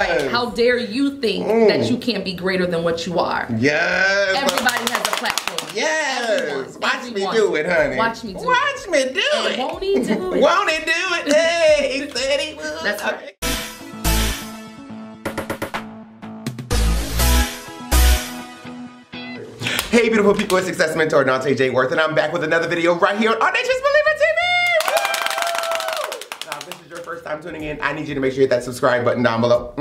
Like, how dare you think that you can't be greater than what you are? Yes. Everybody has a platform. Yes. Watch me do it, honey. Watch me do it. Watch me do it. Won't he do it? Won't he do it? Hey, he said he would. That's right. Hey beautiful people, it's Success Mentor Dante J. Worth, and I'm back with another video right here on Audacious Believer TV! Now, if this is your first time tuning in, I need you to make sure you hit that subscribe button down below.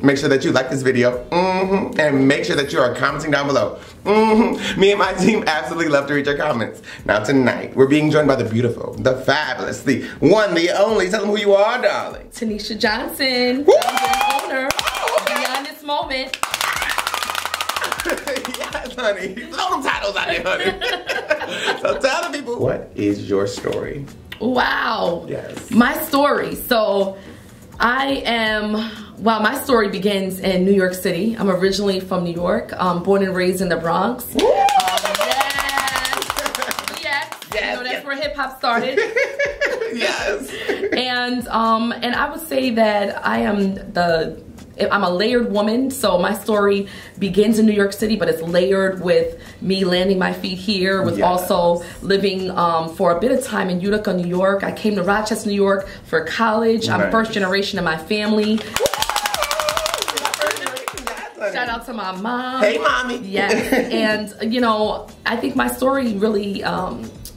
Make sure that you like this video. And make sure that you are commenting down below. Me and my team absolutely love to read your comments. Now tonight, we're being joined by the beautiful, the fabulous, the one, the only. Tell them who you are, darling. Tanisha Johnson, owner. Beyond this moment. Yes, honey. Throw them titles out there, honey. So tell the people, what is your story? Wow. Yes. My story. So my story begins in New York City. I'm originally from New York, born and raised in the Bronx. Yes. You know, that's where hip hop started. Yes. And I would say that I'm a layered woman, so my story begins in New York City, but it's layered with me landing my feet here, with also living for a bit of time in Utica, New York. I came to Rochester, New York for college. I'm first generation in my family. Shout out to my mom. Hey, mommy. Yes. And, you know, I think my story really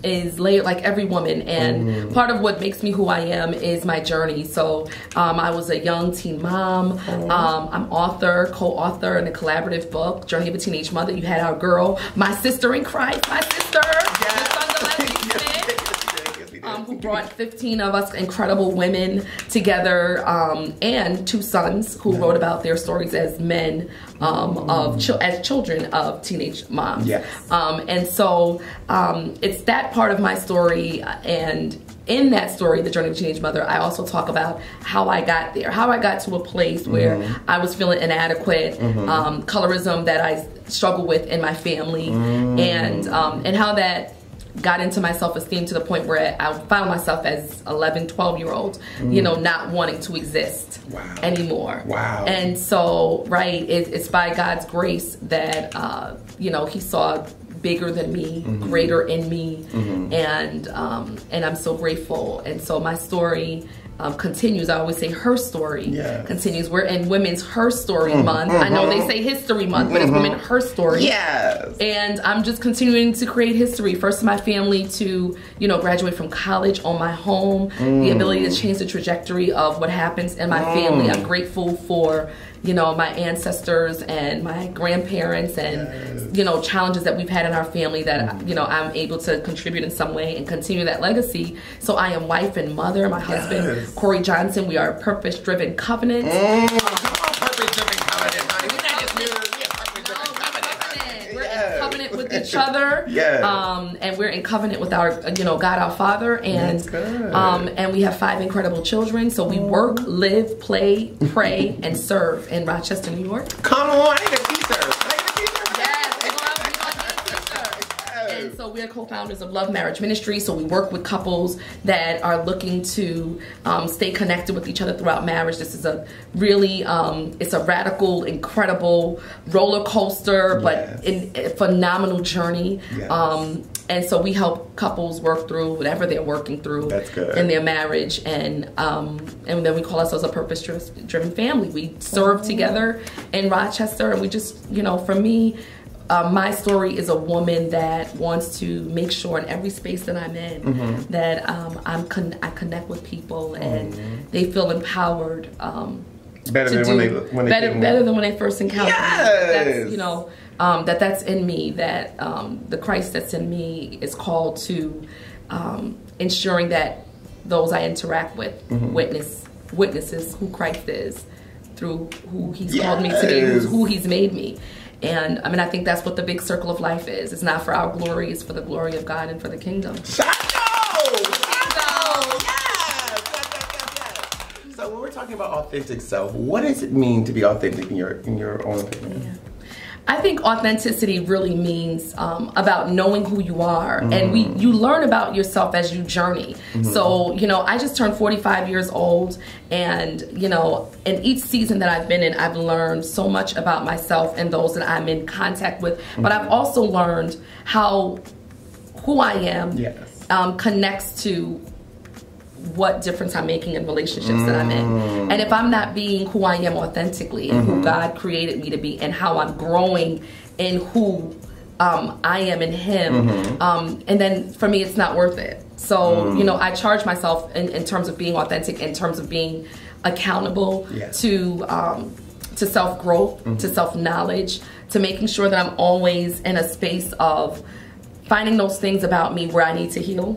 is layered like every woman, and part of what makes me who I am is my journey. So I was a young teen mom. I'm author, co-author in a collaborative book, Journey of a Teenage Mother. You had our girl, my sister in Christ, my sister, who brought 15 of us incredible women together, and 2 sons who wrote about their stories as men, as children of teenage moms. Yes. And so it's that part of my story, and in that story, The Journey of a Teenage Mother, I also talk about how I got there, how I got to a place where I was feeling inadequate, colorism that I struggled with in my family, and how that got into my self-esteem to the point where I found myself as 11, 12-year-old, you know, not wanting to exist anymore. Wow. And so, it's by God's grace that, you know, he saw bigger than me, greater in me, and I'm so grateful. And so my story continues. I always say her story continues. We're in Women's Her Story Month. I know they say History Month, but it's Women Her Story. Yes. And I'm just continuing to create history. First in my family to, you know, graduate from college, own my home, the ability to change the trajectory of what happens in my family. I'm grateful for, you know, my ancestors and my grandparents and, you know, challenges that we've had in our family that, you know, I'm able to contribute in some way and continue that legacy. So I am wife and mother. My husband, Corey Johnson, we are a purpose-driven covenant. Purpose-driven covenant, honey. We're not just married, we're a purpose-driven covenant. We're in covenant with each other. And we're in covenant with our, you know, God our Father. And and we have 5 incredible children. So we work, live, play, pray, and serve in Rochester, New York. Come on, I need a t-shirt. And so we're co-founders of Love Marriage Ministry. So we work with couples that are looking to stay connected with each other throughout marriage. This is a really, it's a radical, incredible roller coaster, but a phenomenal journey. And so we help couples work through whatever they're working through in their marriage, and then we call ourselves a purpose-driven family. We serve together in Rochester, and we just, you know, for me, my story is a woman that wants to make sure in every space that I'm in that I connect with people and they feel empowered. Better than when they first encountered me. That's, you know, that's in me, that the Christ that's in me is called to ensuring that those I interact with witnesses who Christ is through who he's called me to be, who he's made me. And I mean, I think that's what the big circle of life is. It's not for our glory, it's for the glory of God and for the kingdom. So when we're talking about authentic self, what does it mean to be authentic in your own opinion? I think authenticity really means about knowing who you are, and you learn about yourself as you journey. So, you know, I just turned 45 years old, and, you know, in each season that I've been in, I've learned so much about myself and those that I'm in contact with, but I've also learned how who I am connects to what difference I'm making in relationships that I'm in. And if I'm not being who I am authentically and who God created me to be and how I'm growing in who I am in Him, and then for me it's not worth it. So, you know, I charge myself in terms of being authentic, in terms of being accountable to self-growth, to self-knowledge, to making sure that I'm always in a space of finding those things about me where I need to heal,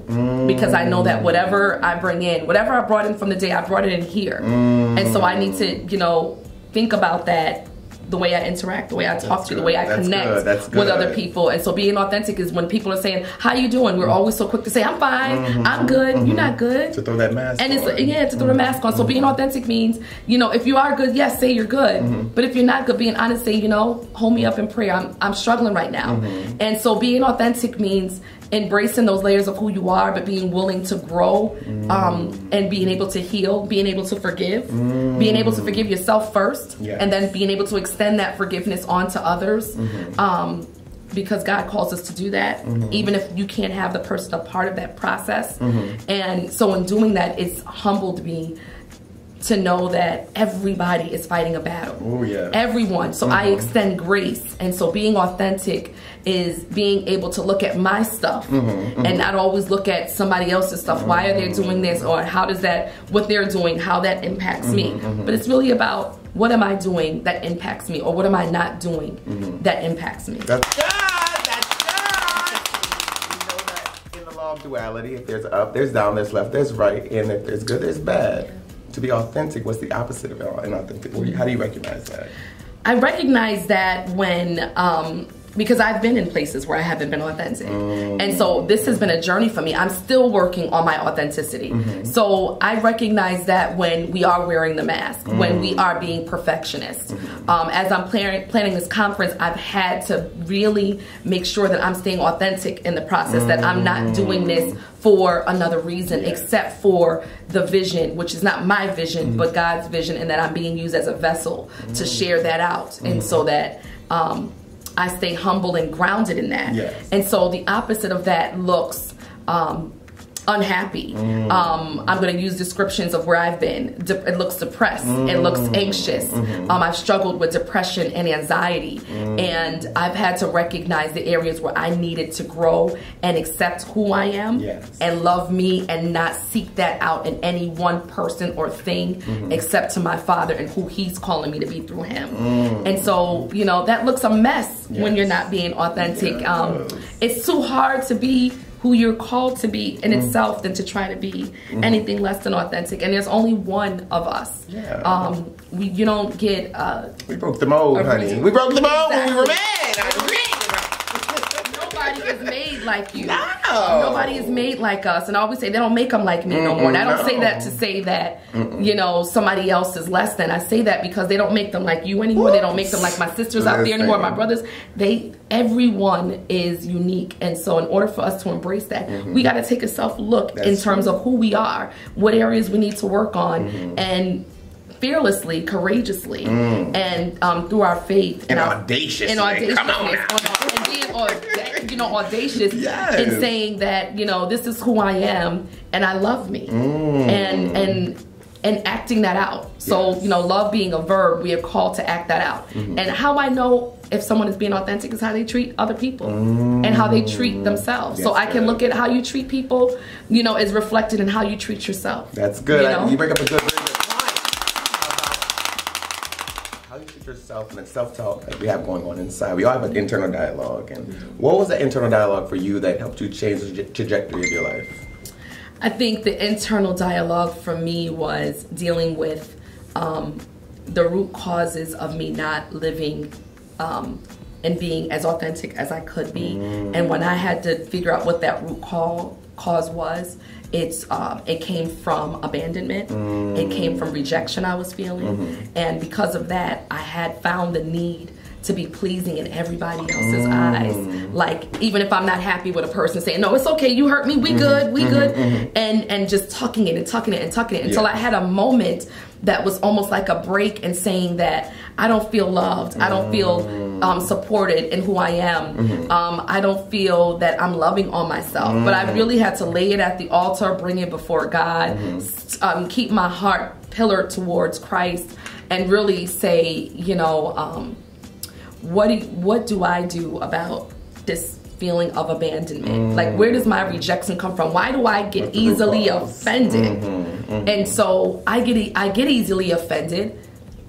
because I know that whatever I bring in, whatever I brought in from the day, I brought it in here. And so I need to, you know, think about that, the way I interact, the way I talk to you, the way I connect with other people. And so being authentic is when people are saying, how you doing? We're always so quick to say, I'm fine, I'm good, you're not good. To throw that mask on. It's, to throw the mask on. So being authentic means, you know, if you are good, yes, say you're good. But if you're not good, being honest, say, you know, hold me up in prayer. I'm struggling right now. And so being authentic means embracing those layers of who you are, but being willing to grow, and being able to heal, being able to forgive, being able to forgive yourself first, and then being able to extend that forgiveness onto others, because God calls us to do that, even if you can't have the person a part of that process. And so in doing that, it's humbled me to know that everybody is fighting a battle. Everyone. So I extend grace. And so being authentic is being able to look at my stuff and not always look at somebody else's stuff. Why are they doing this? Or how does that, what they're doing, how that impacts me? But it's really about, what am I doing that impacts me? Or what am I not doing that impacts me? That's good. That's good. You know that in the law of duality, if there's up, there's down, there's left, there's right. And if there's good, there's bad. To be authentic, what's the opposite of inauthentic? How do you recognize that? I recognize that when, because I've been in places where I haven't been authentic. And so this has been a journey for me. I'm still working on my authenticity. So I recognize that when we are wearing the mask, when we are being perfectionists. As I'm planning this conference, I've had to really make sure that I'm staying authentic in the process, that I'm not doing this for another reason except for the vision, which is not my vision, but God's vision, and that I'm being used as a vessel to share that out. And so that I stay humble and grounded in that. And so the opposite of that looks unhappy. I'm going to use descriptions of where I've been. It looks depressed. It looks anxious. I've struggled with depression and anxiety. And I've had to recognize the areas where I needed to grow and accept who I am and love me, and not seek that out in any one person or thing except to my Father and who He's calling me to be through Him. And so, you know, that looks a mess when you're not being authentic. It's too hard to be who you're called to be in itself than to try to be anything less than authentic. And there's only one of us. You don't get we broke the mold, honey. We broke the mold when we were mad. Nobody is made like you. Nobody is made like us. And I always say they don't make them like me no more. And I don't say that to say that you know, somebody else is less than. I say that because they don't make them like you anymore. They don't make them like my sisters out there anymore, my brothers. Everyone is unique. And so in order for us to embrace that, we got to take a self-look in terms of who we are, what areas we need to work on, and fearlessly, courageously, and through our faith and audaciousness, and being, you know, audacious in saying that, you know, this is who I am and I love me, and acting that out. So, you know, love being a verb, we are called to act that out. And how I know if someone is being authentic is how they treat other people and how they treat themselves. So I can look at how you treat people, you know, is reflected in how you treat yourself. That's good. You know? You bring up a very good point about how you treat yourself and the self-talk that we have going on inside. We all have an internal dialogue. And what was that internal dialogue for you that helped you change the trajectory of your life? I think the internal dialogue for me was dealing with the root causes of me not living and being as authentic as I could be. And when I had to figure out what that root cause was, it came from abandonment. It came from rejection I was feeling. And because of that, I had found the need to be pleasing in everybody else's eyes. Like, even if I'm not happy with a person, saying, no, it's okay, you hurt me, we good, we good. And just tucking it and tucking it and tucking it until I had a moment that was almost like a break and saying that I don't feel loved. I don't feel supported in who I am. I don't feel that I'm loving on myself. But I really had to lay it at the altar, bring it before God, keep my heart pillared towards Christ, and really say, you know, what do I do about this feeling of abandonment? Like, where does my rejection come from? Why do I get easily offended? And so I get easily offended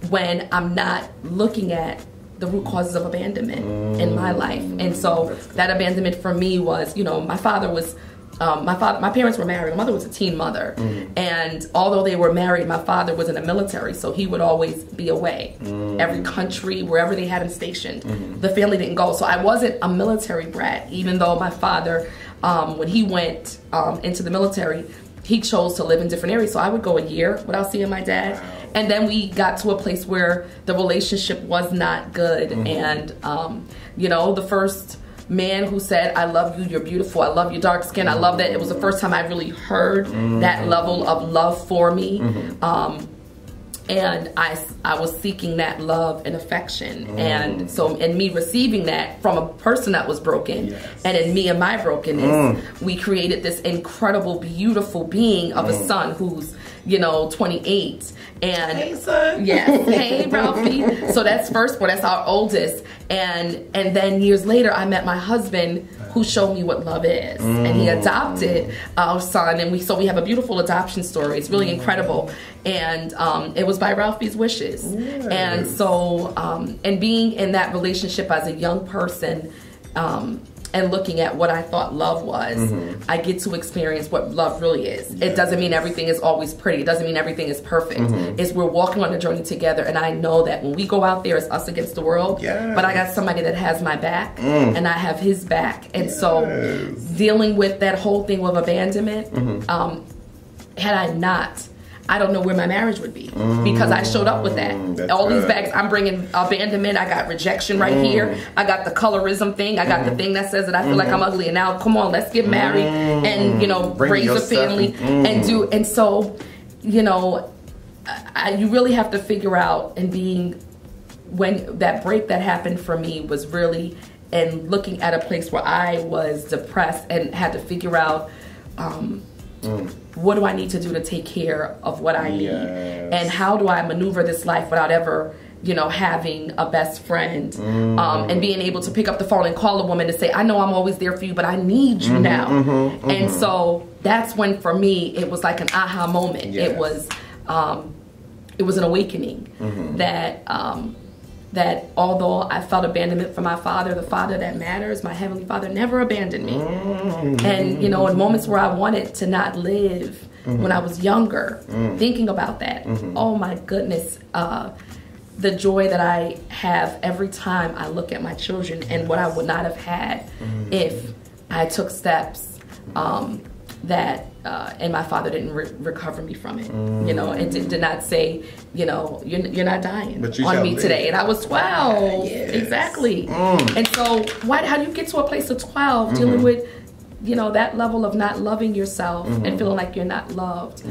when I'm not looking at the root causes of abandonment in my life. And so that abandonment for me was, you know, my father was my parents were married. My mother was a teen mother. And although they were married, my father was in the military, so he would always be away. Every country, wherever they had him stationed, the family didn't go. So I wasn't a military brat, even though my father, when he went into the military, he chose to live in different areas. So I would go a year without seeing my dad. And then we got to a place where the relationship was not good. And, you know, the first man who said, I love you, you're beautiful, I love your dark skin, I love that. It was the first time I really heard that level of love for me. And I was seeking that love and affection. And so in me receiving that from a person that was broken, and in me and my brokenness, we created this incredible, beautiful being of a son who's, you know, 28. And hey, son. Yes, hey, Ralphie. So that's firstborn, that's our oldest. And then years later, I met my husband, who showed me what love is. And he adopted our son, and we have a beautiful adoption story. It's really incredible. And it was by Ralphie's wishes. And so, and being in that relationship as a young person, and looking at what I thought love was, I get to experience what love really is. It doesn't mean everything is always pretty. It doesn't mean everything is perfect. It's we're walking on a journey together, and I know that when we go out there, it's us against the world. But I got somebody that has my back, and I have his back. And so dealing with that whole thing with abandonment, had I not, I don't know where my marriage would be, because I showed up with that. All these bags, I'm bringing abandonment, I got rejection right here, I got the colorism thing, I got the thing that says that I feel like I'm ugly, and now come on, let's get married and, you know, raise a family and so, you know, you really have to figure out, and being, when that break that happened for me was really, and looking at a place where I was depressed and had to figure out, what do I need to do to take care of what I need? And how do I maneuver this life without ever, you know, having a best friend, and being able to pick up the phone and call a woman to say, I know I'm always there for you, but I need you now. And so that's when, for me, it was like an aha moment. It was an awakening that although I felt abandonment from my father, the father that matters, my heavenly father, never abandoned me. And, you know, in moments where I wanted to not live, when I was younger, thinking about that, oh my goodness, the joy that I have every time I look at my children, and what I would not have had if I took steps that and my father didn't recover me from it. You know, it did not say, you know, you're not dying on me today. And I was 12. Exactly. And so how do you get to a place of 12 dealing with, you know, that level of not loving yourself and feeling like you're not loved?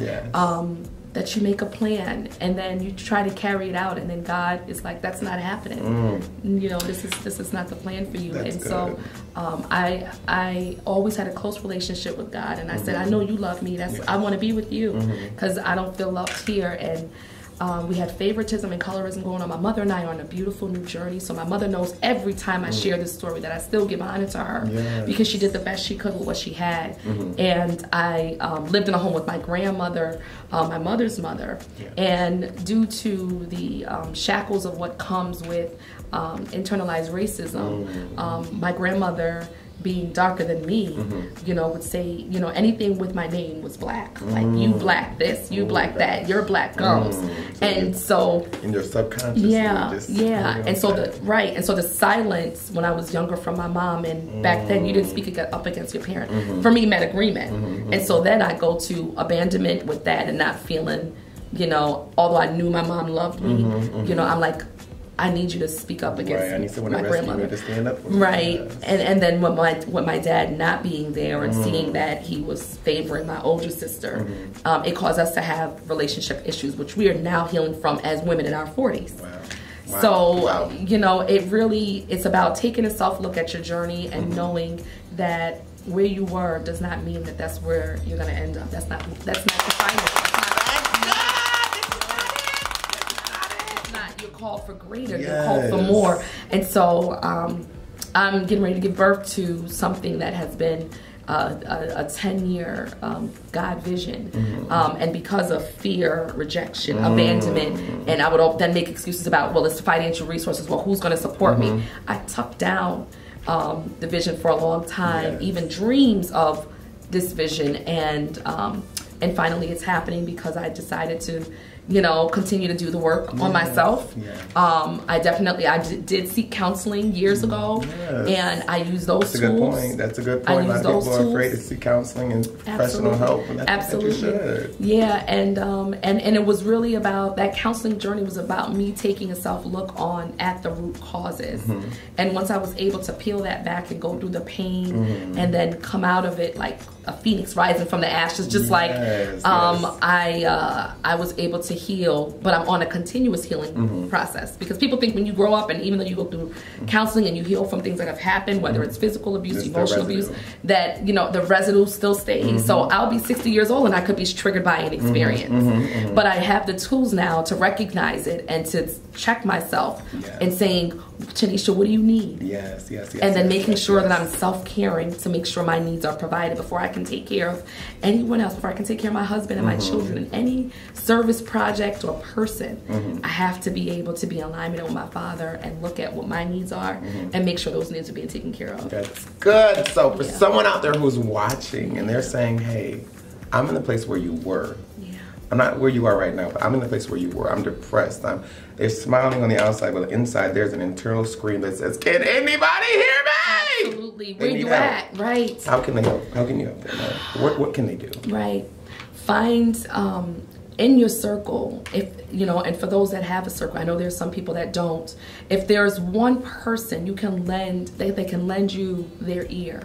That you make a plan, and then you try to carry it out, and then God is like, that's not happening. You know, this is not the plan for you. So I always had a close relationship with God, and I said, I know you love me. I want to be with you, because I don't feel loved here. And we had favoritism and colorism going on. My mother and I are on a beautiful new journey. So my mother knows every time I share this story that I still give honor to her, because she did the best she could with what she had. And I lived in a home with my grandmother, my mother's mother. And due to the shackles of what comes with internalized racism, my grandmother, being darker than me, you know, would say, you know, anything with my name was black. Like, you black this, you black that, you're black gums. And so in your subconscious, and so the silence when I was younger from my mom, and back then you didn't speak up against your parent, for me meant agreement. And so then I go to abandonment with that, and not feeling, you know, although I knew my mom loved me, you know, I'm like, I need you to speak up against I need someone my to rescue grandmother. me, to stand up for me. Right. Yes. And then with my dad not being there and seeing that he was favoring my older sister, it caused us to have relationship issues, which we are now healing from as women in our 40s. Wow. So, you know, it's about taking a self-look at your journey and knowing that where you were does not mean that that's where you're going to end up. That's not the final. You're called for greater. Yes. You're called for more. And so I'm getting ready to give birth to something that has been a 10-year God vision. And because of fear, rejection, abandonment, and I would then make excuses about, well, it's financial resources. Well, who's going to support me? I tucked down the vision for a long time, even dreams of this vision. And finally it's happening because I decided to, you know, continue to do the work on myself. I did seek counseling years ago, and I use those tools. That's a good point. That's a good point. A lot of people are afraid to seek counseling and professional help. And Absolutely. Yeah, and it was really about, that counseling journey was about me taking a self-look at the root causes. And once I was able to peel that back and go through the pain and then come out of it like a phoenix rising from the ashes, just I was able to heal, but I'm on a continuous healing process, because people think when you grow up, and even though you go through counseling and you heal from things that have happened, whether it's physical abuse, emotional abuse, that, you know, the residue still stays. So I'll be 60 years old and I could be triggered by an experience, but I have the tools now to recognize it and to check myself and saying, Tanisha, what do you need? And then making sure that I'm self-caring to make sure my needs are provided before I can take care of anyone else, before I can take care of my husband and my children, and any service project or person. I have to be able to be in alignment with my Father and look at what my needs are and make sure those needs are being taken care of. That's good. So for someone out there who's watching and they're saying, hey, I'm in the place where you were. I'm not where you are right now, but I'm in the place where you were. I'm depressed. They're smiling on the outside, but inside there's an internal scream that says, can anybody hear me? Absolutely. Where you at? Right. How can they help? How can you help them? What can they do? Right. Find in your circle, if you know, and for those that have a circle, I know there's some people that don't. If there's one person you can lend, they can lend you their ear.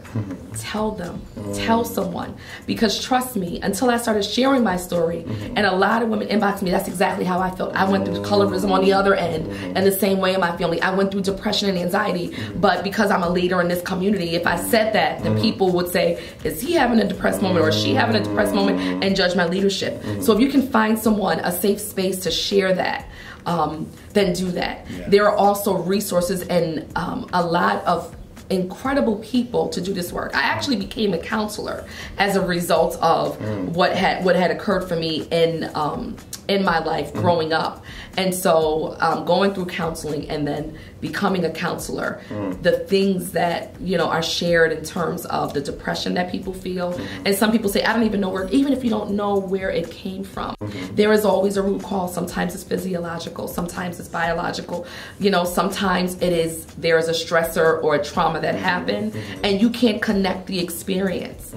Tell them, tell someone, because trust me, until I started sharing my story, and a lot of women inbox me, that's exactly how I felt. I went through colorism on the other end, and the same way in my family. I went through depression and anxiety, but because I'm a leader in this community, if I said that, then people would say, is he having a depressed moment, or is she having a depressed moment, and judge my leadership. So if you can find someone, a safe space to share that, then do that. There are also resources and a lot of incredible people to do this work. I actually became a counselor as a result of what had occurred for me in my life growing up. And so going through counseling and then becoming a counselor, the things that, you know, are shared in terms of the depression that people feel. And some people say, I don't even know where, even if you don't know where it came from, there is always a root cause. Sometimes it's physiological, sometimes it's biological, you know, sometimes there is a stressor or a trauma that happened and you can't connect the experience,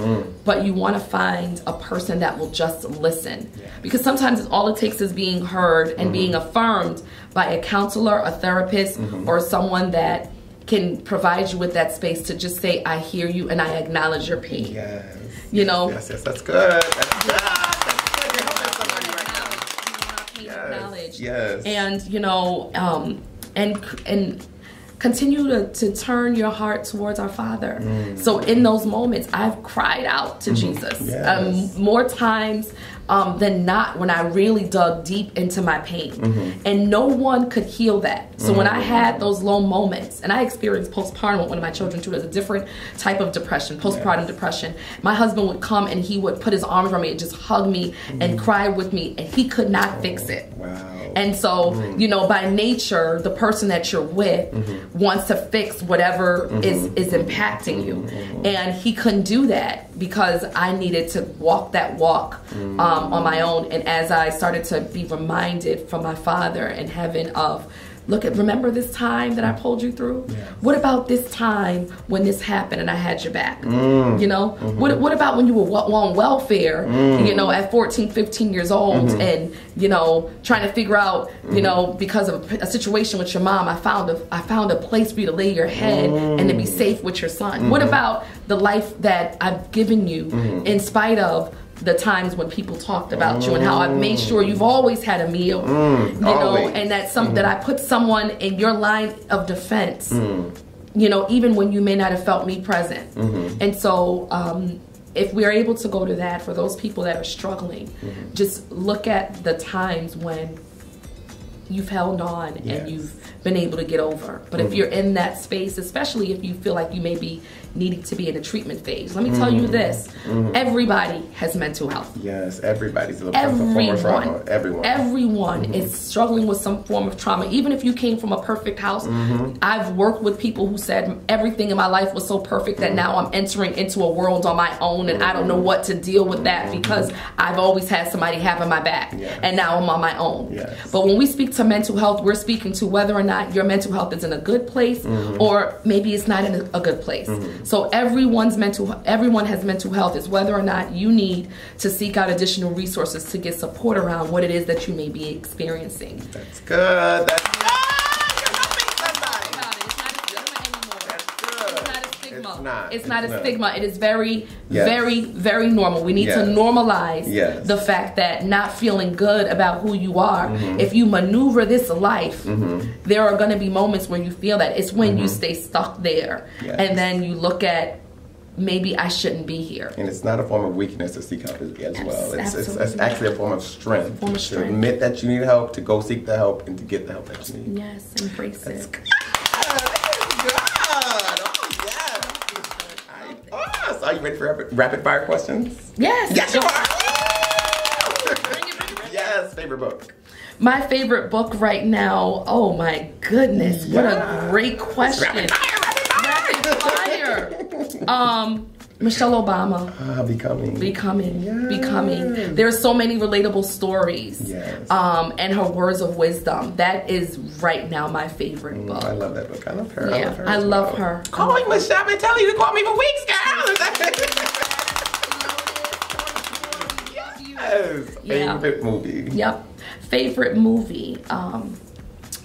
but you want to find a person that will just listen, because sometimes all it takes is being heard and being affirmed by a counselor, a therapist, or someone that can provide you with that space to just say, I hear you and I acknowledge your pain. You know? Yes, that's good. That's good. And, you know, and continue to turn your heart towards our Father. So in those moments, I've cried out to Jesus more times than not, when I really dug deep into my pain. And no one could heal that. So when I had those low moments, and I experienced postpartum with one of my children too, there's a different type of depression, postpartum depression. My husband would come and he would put his arms around me and just hug me and cry with me, and he could not fix it. And so, you know, by nature, the person that you're with wants to fix whatever is impacting you. And he couldn't do that because I needed to walk that walk on my own. And as I started to be reminded from my Father in heaven of remember this time that I pulled you through? Yes. What about this time when this happened and I had your back? You know, what about when you were on welfare, you know, at 14, 15 years old and, you know, trying to figure out, you know, because of a situation with your mom, I found a place for you to lay your head and to be safe with your son. What about the life that I've given you in spite of the times when people talked about you and how I've made sure you've always had a meal, you know, and that that I put someone in your line of defense, you know, even when you may not have felt me present. And so if we're able to go to that for those people that are struggling, just look at the times when you've held on and you've been able to get over. But if you're in that space, especially if you feel like you may be needing to be in a treatment phase, let me tell you this, everybody has mental health. Yes, everybody's a form of trauma. Everyone is struggling with some form of trauma. Even if you came from a perfect house, I've worked with people who said everything in my life was so perfect that now I'm entering into a world on my own and I don't know what to deal with that because I've always had somebody having my back and now I'm on my own. But when we speak to mental health, we're speaking to whether or not your mental health is in a good place or maybe it's not in a good place. So everyone has mental health. It's whether or not you need to seek out additional resources to get support around what it is that you may be experiencing. That's good. That's good. It's not a stigma. It is very, very normal. We need to normalize the fact that not feeling good about who you are, if you maneuver this life, there are going to be moments where you feel that. It's when you stay stuck there and then you look at, maybe I shouldn't be here. And it's not a form of weakness to seek help as well. It's actually a form of strength. To admit that you need help, to go seek the help, and to get the help that you need. Yes, embrace it. Good. Are you ready for rapid fire questions? Yes. Yes, you are. Yes, favorite book. My favorite book right now, oh my goodness, what a great question. Rapid fire. Michelle Obama. Becoming. There's so many relatable stories. And her words of wisdom. That is right now my favorite book. I love that book. I love her. Yeah, I love her. Calling Michelle. I've been telling you to call me for weeks, girl. Favorite movie. Yep. Favorite movie.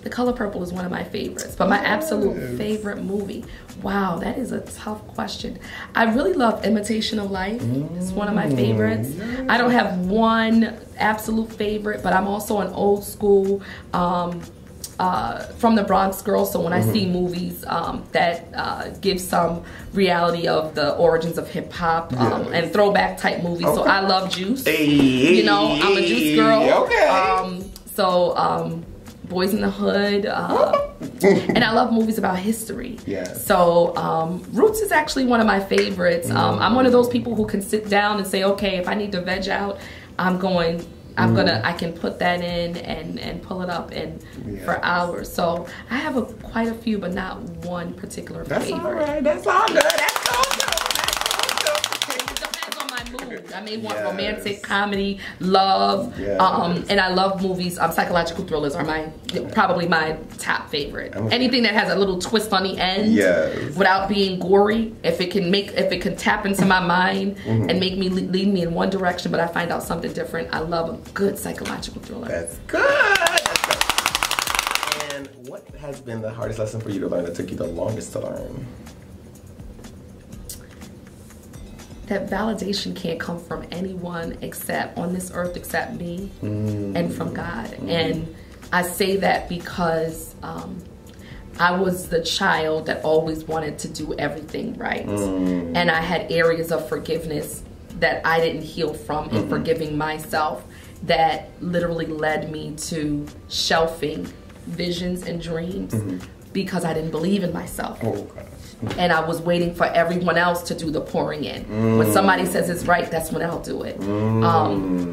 The Color Purple is one of my favorites, but my absolute favorite movie. Wow, that is a tough question. I really love Imitation of Life. It's one of my favorites. I don't have one absolute favorite, but I'm also an old school from the Bronx girl. So when I see movies that give some reality of the origins of hip hop and throwback type movies, so I love Juice. You know, I'm a Juice girl. Boys in the Hood, and I love movies about history. So Roots is actually one of my favorites. I'm one of those people who can sit down and say, okay, if I need to veg out, I can put that in and pull it up for hours. So I have quite a few, but not one particular favorite. That's all right. That's all good. That's all good. I may want romantic, comedy, love, and I love movies. Psychological thrillers are probably my top favorite. Anything that has a little twist on the end, without being gory. If it can tap into my mind and make me lead me in one direction, but I find out something different. I love a good psychological thriller. That's good. And what has been the hardest lesson for you to learn that took you the longest to learn? That validation can't come from anyone on this earth except me and from God. And I say that because I was the child that always wanted to do everything right. And I had areas of forgiveness that I didn't heal from in forgiving myself that literally led me to shelving visions and dreams because I didn't believe in myself. And I was waiting for everyone else to do the pouring in. When somebody says it's right, that's when I'll do it.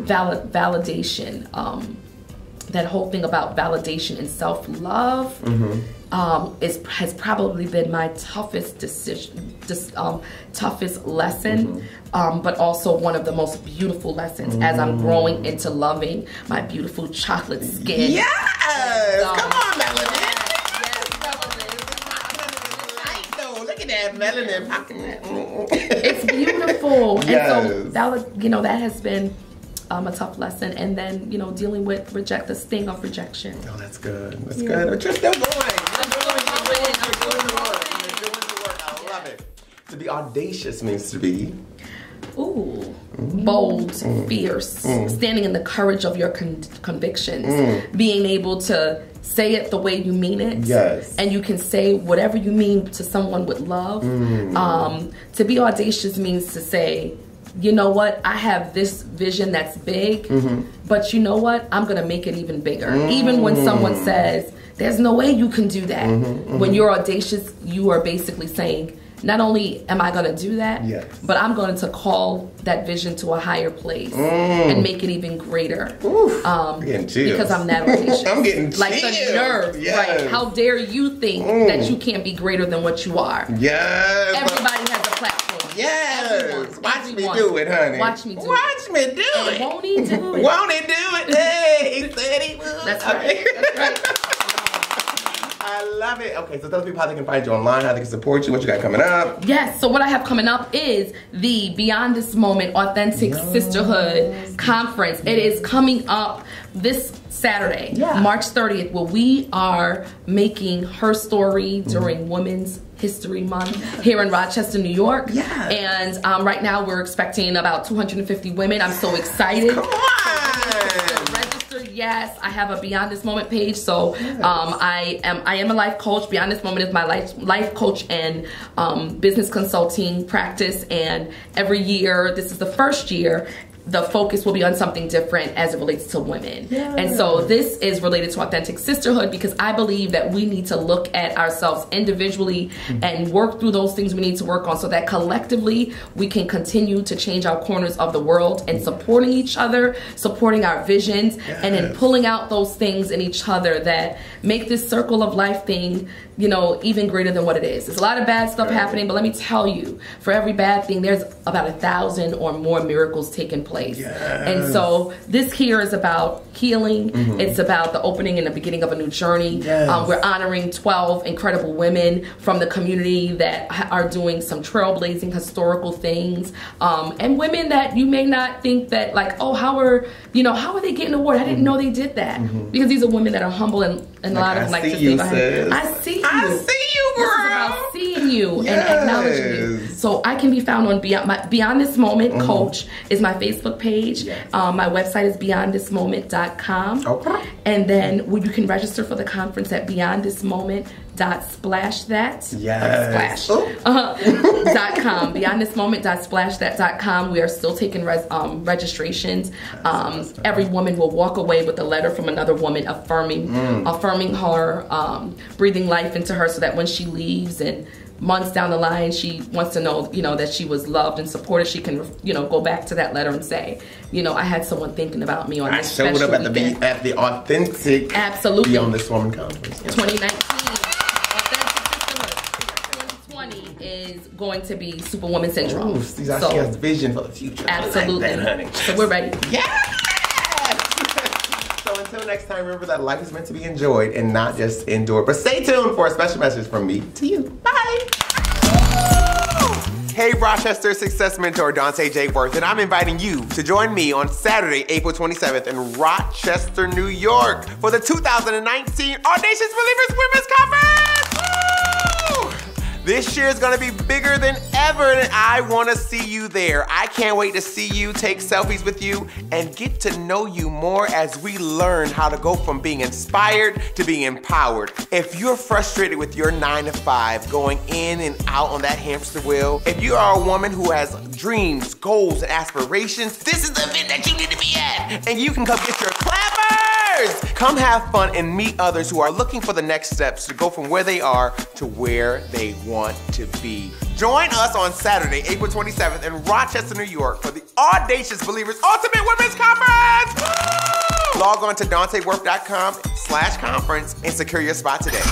Validation. That whole thing about validation and self-love has probably been my toughest toughest lesson, but also one of the most beautiful lessons as I'm growing into loving my beautiful chocolate skin. Yes! Come on, Melanie! that melanin. It's beautiful. Yes. And so that was, that has been a tough lesson. And then, dealing with the sting of rejection. Oh, that's good. That's good. But you're still going. You're doing the work. I love it. To be audacious means to be bold, fierce, standing in the courage of your convictions, being able to say it the way you mean it. Yes. And you can say whatever you mean to someone with love. To be audacious means to say, you know what, I have this vision that's big, but you know what, I'm going to make it even bigger. Even when someone says, there's no way you can do that. When you're audacious, you are basically saying, not only am I going to do that, but I'm going to call that vision to a higher place and make it even greater. Because I'm that audacious. I'm getting like the nerve, right? How dare you think that you can't be greater than what you are? Yes. Everybody has a platform. Yes. Watch me do it, honey. Watch me do it. Won't he do it? Won't he do it? Hey, he said he would. That's right. That's right. I love it. Okay, so tell people how they can find you online, how they can support you, what you got coming up. Yes, so what I have coming up is the Beyond This Moment Authentic Sisterhood Conference. It is coming up this Saturday, March 30th, where we are making her story during Women's History Month here in Rochester, New York. And right now we're expecting about 250 women. I'm so excited. Come on! Yes, I have a Beyond This Moment page. So I am a life coach. Beyond This Moment is my life coach and business consulting practice. And every year, this is the first year, the focus will be on something different as it relates to women. And so this is related to authentic sisterhood, because I believe that we need to look at ourselves individually and work through those things we need to work on, so that collectively we can continue to change our corners of the world, and supporting each other, supporting our visions, and then pulling out those things in each other that make this circle of life thing, even greater than what it is. There's a lot of bad stuff happening, but let me tell you, for every bad thing, there's about 1,000 or more miracles taking place. And so this here is about healing. It's about the opening and the beginning of a new journey. We're honoring 12 incredible women from the community that are doing some trailblazing historical things, and women that you may not think that, like, oh, how are they getting an award? I didn't know they did that. Because these are women that are humble, and a lot of them like to say, I see you. I see you, girl. This is about seeing you and acknowledging you. So I can be found on Beyond This Moment Coach is my Facebook page. My website is beyondthismoment.com. And then you can register for the conference at beyondthismoment.splashthat.com. beyondthismoment.splashthat.com. We are still taking registrations. Every woman will walk away with a letter from another woman affirming her, breathing life into her, so that when she leaves and months down the line, she wants to know, that she was loved and supported. She can, go back to that letter and say, I had someone thinking about me on this special weekend. I showed up at the authentic Beyond This Woman Conference. 2019. Authentic Sisterhood. 2020 is going to be Superwoman Syndrome. Ooh, she has vision for the future. Absolutely. Like that, honey. So we're ready. Until next time, remember that life is meant to be enjoyed and not just endured. But stay tuned for a special message from me to you. Bye. Hey, Rochester Success Mentor Dante J. Worth, and I'm inviting you to join me on Saturday, April 27th in Rochester, New York for the 2019 Audacious Believers Women's Conference. Woo! This year is gonna be bigger than ever, and I wanna see you there. I can't wait to see you, take selfies with you, and get to know you more as we learn how to go from being inspired to being empowered. If you're frustrated with your 9 to 5, going in and out on that hamster wheel, if you are a woman who has dreams, goals, and aspirations, this is the event that you need to be at. And you can come get your clappers. Come have fun and meet others who are looking for the next steps to go from where they are to where they want to be. Join us on Saturday, April 27th in Rochester, New York for the Audacious Believers Ultimate Women's Conference! Woo! Log on to DanteWorth.com/conference and secure your spot today.